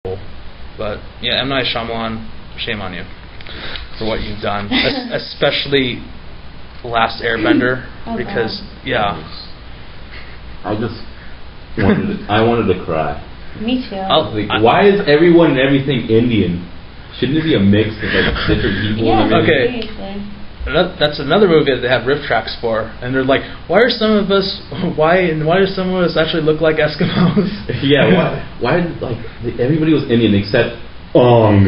But yeah, M. Night Shyamalan, shame on you for what you've done, especially Last Airbender, because I wanted to cry. Me too. Why is everyone and everything Indian? Shouldn't it be a mix of like different people? Yeah, and everything? Okay. That's another movie that they have riff tracks for, and they're like, why do some of us actually look like Eskimos? Yeah, why like everybody was Indian except Ong.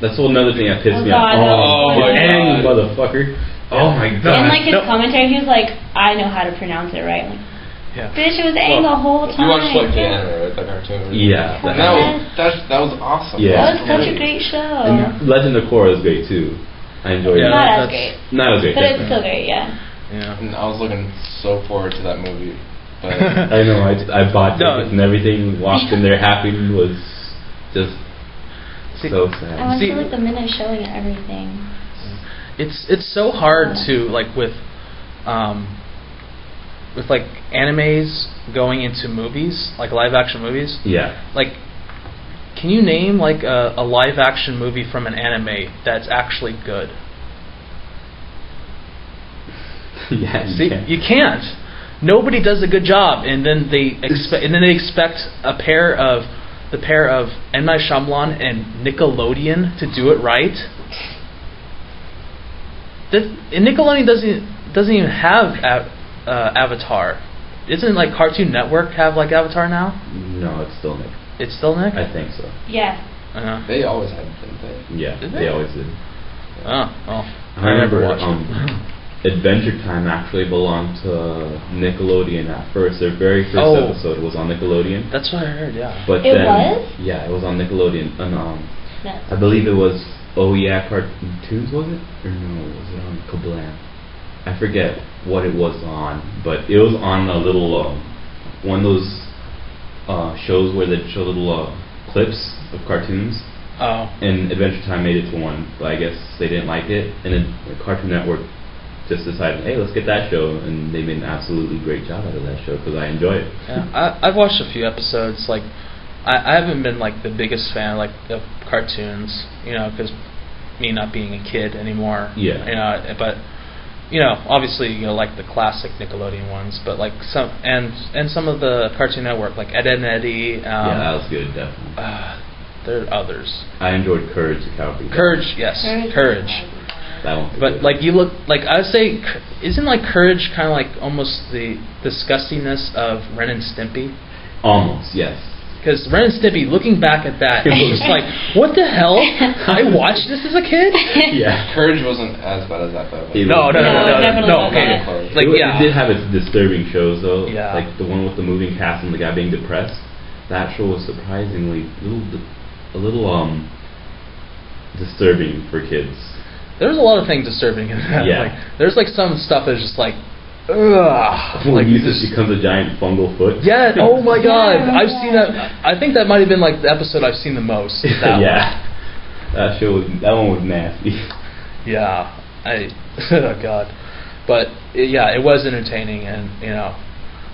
That's another thing that pissed me off. Oh my god, motherfucker! Oh my god! And like his commentary, he was like, I know how to pronounce it right. Like, bitch, it was Aang the whole time. You watched like the anime, right? The cartoon. Yeah, that was awesome. Yeah. That was such a great show. And Legend of Korra is great too. I enjoyed it. Not as great. Not as great. But it's still great, yeah. And I was looking so forward to that movie. But I know, I bought tickets and everything, walked in there happy, was just so sad. I went to like the midnight showing and everything. It's so hard to like with like animes going into movies, like live action movies. Yeah. Like, can you name like a live action movie from an anime that's actually good? Yeah. You can't. Nobody does a good job, and then they expect the pair of M. Night Shyamalan and Nickelodeon to do it right. And Nickelodeon doesn't even have Avatar. Isn't like Cartoon Network have like Avatar now? No, it's still Nick. It's still Nick? I think so. Yeah. They always had, didn't they? Yeah, they always did. Oh, well. I remember Adventure Time actually belonged to Nickelodeon at first. Their very first episode was on Nickelodeon. That's what I heard, yeah. But it was? Yeah, it was on Nickelodeon. And I believe it was Oh Yeah Cartoons, was it? Or no, was it on Kablam? I forget what it was on, but it was on a little one of those shows where they show little clips of cartoons. Oh. And Adventure Time made it to one, but I guess they didn't like it, and then the Cartoon Network just decided, hey, let's get that show, and they made an absolutely great job out of that show because I enjoy it. Yeah, I've watched a few episodes. Like, I haven't been like the biggest fan of cartoons, because me not being a kid anymore. Yeah. But obviously like the classic Nickelodeon ones, but like some of the Cartoon Network, like Ed, Edd n Eddy. Yeah, that was good, definitely. There are others. I enjoyed Courage the Cowardly Dog. Courage, yes, Courage. That one. But like you look like I would say, isn't like Courage kind of like almost the disgustingness of Ren and Stimpy? Almost, yes. Because Ren and Stimpy, looking back at that, it was just like, what the hell? I watched this as a kid? Yeah. Courage wasn't as bad as that, though. No. Okay. Like, it did have its disturbing shows, though. Yeah. Like the one with the moving cast and the guy being depressed. That show was surprisingly a little disturbing for kids. There's a lot of things disturbing in that. Yeah. Like, there's like some stuff that's just like, ugh. Like Lisa becomes a giant fungal foot. Yeah. Oh my God. I've seen that. I think that might have been like the episode I've seen the most. That one. That one was nasty. Yeah. Oh God. But it was entertaining, and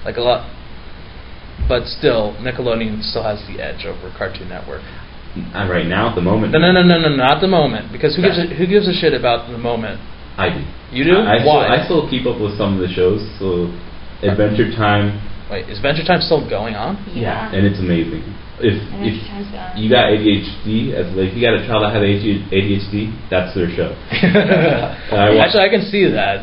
like a lot. But still, Nickelodeon still has the edge over Cartoon Network. Right now, at the moment. No, not the moment. Because who gives a shit about the moment? I do. You do? Why? I still keep up with some of the shows. So, Adventure Time. Wait, is Adventure Time still going on? Yeah. And it's amazing. If you got ADHD, if you got a child that has ADHD, that's their show. Actually, I can see that.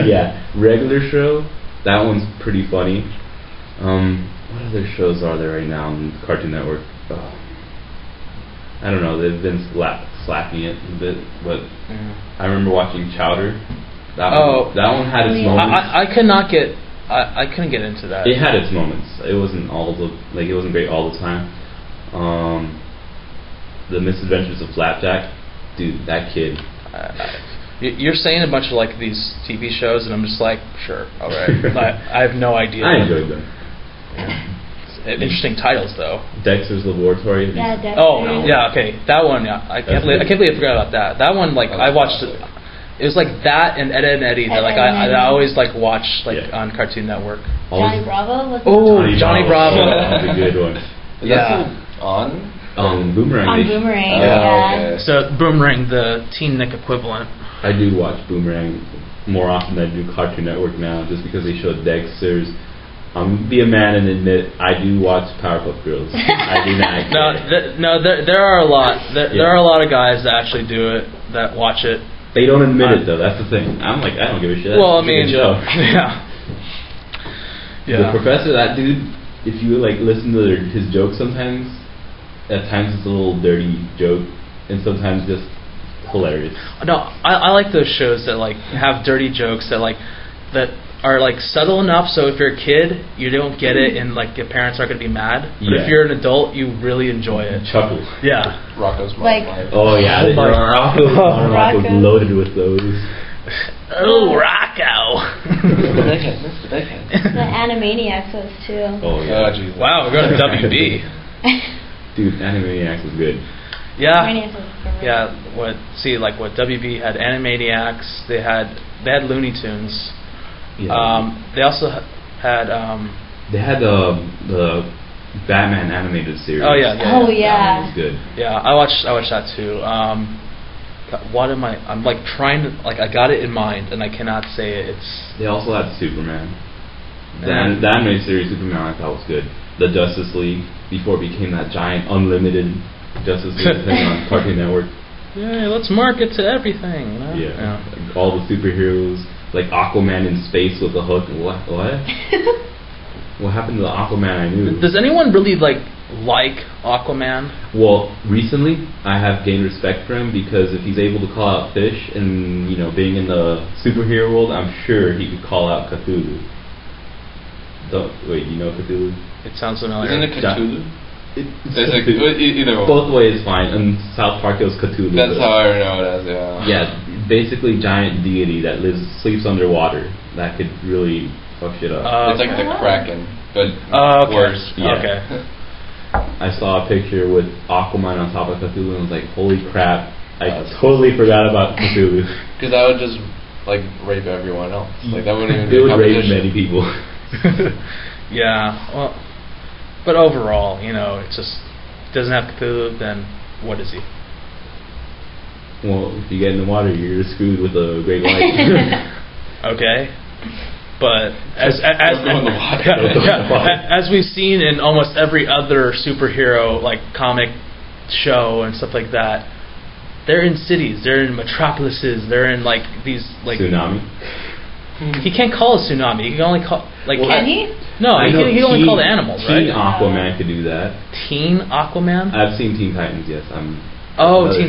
Yeah, regular show. That one's pretty funny. What other shows are there right now on Cartoon Network? I don't know. They've been slacking it a bit, but I remember watching Chowder. That one had its moments. I couldn't get into that. It had its moments. It wasn't it wasn't great all the time. The Misadventures of Flapjack, dude, that kid. You're saying a bunch of like these TV shows, and I'm just like, sure, all right. I have no idea. I enjoyed them. Interesting titles, though. Dexter's Laboratory. Yeah, Dexter. Oh, yeah, okay. That one, yeah. I can't believe I forgot about that. That one, like, I watched it. It was like that and Ed, Edd n Eddy that like I always like watch on Cartoon Network. Johnny Bravo was Johnny Bravo. That was a good one. Is that still on? Boomerang. On Boomerang, Okay. So Boomerang, the Teen Nick equivalent. I do watch Boomerang more often than I do Cartoon Network now, just because they show Dexter's. I'm gonna be a man and admit I do watch Powerpuff Girls. I do not. There are a lot. There are a lot of guys that actually do it, that watch it. They don't admit it though. That's the thing. I'm like, I don't give a shit. Well, I mean, yeah. The professor, that dude. If you like listen to his jokes, sometimes, at times it's a little dirty joke, and sometimes just hilarious. No, I like those shows that like have dirty jokes that are like subtle enough so if you're a kid you don't get it and like your parents aren't gonna be mad. But if you're an adult you really enjoy it. Chuckle. Yeah. Rocco's Like- Modern Life. Oh yeah, Rocco's loaded with those. Oh, Rocco. Mr. Bighead. The Animaniacs was too. Oh yeah. Oh, Jesus. Wow, we're going to WB. Dude, Animaniacs was good. Yeah. Animaniacs was great. Yeah. What WB had Animaniacs. They had Looney Tunes. Yeah. They also had. They had the Batman animated series. Oh yeah. Oh That yeah. one was good. Yeah, I watched that too. What am I? I'm like trying to I got it in mind and I cannot say it. It's. They also had Superman. The animated series Superman I thought was good. The Justice League before it became that giant unlimited Justice League thing on Cartoon Network. Yeah, let's market to everything. You know? Yeah. Like all the superheroes, like Aquaman in space with a hook. What? What happened to the Aquaman I knew? Does anyone really like Aquaman? Well, recently I have gained respect for him because if he's able to call out fish and being in the superhero world, I'm sure he could call out Cthulhu. Wait, you know Cthulhu? It sounds familiar. Isn't it Cthulhu? Either one. Both ways fine. In South Park it was Cthulhu. That's how I know it as, yeah. Yeah, basically giant deity that sleeps underwater that could really fuck shit up. It's like the Kraken, but okay. worse. Yeah. Okay. I saw a picture with Aquaman on top of Cthulhu and was like, holy crap, I totally forgot about Cthulhu. Because that would just like rape everyone else. Like that wouldn't even It be a would rape competition. many people. Yeah. Well, but overall, it just doesn't have Cthulhu. Then what is he? Well, if you get in the water, you're screwed with a great white. Okay. But as Don't go in the water. as we've seen in almost every other superhero like comic show and stuff like that, they're in cities, they're in metropolises, they're in like these like Tsunami. He can't call a tsunami. He can only call Can he? No, he can only call the animals, right? Teen Aquaman could do that. Teen Aquaman. I've seen Teen Titans. Yes, Teen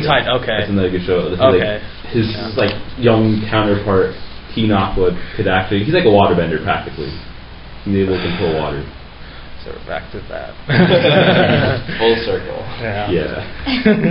Titans. Okay. That's another good show. Okay. His like young counterpart, Teen Aqua, could actually. He's like a waterbender practically. He's able to control water. So we're back to that. Full circle. Yeah. Yeah.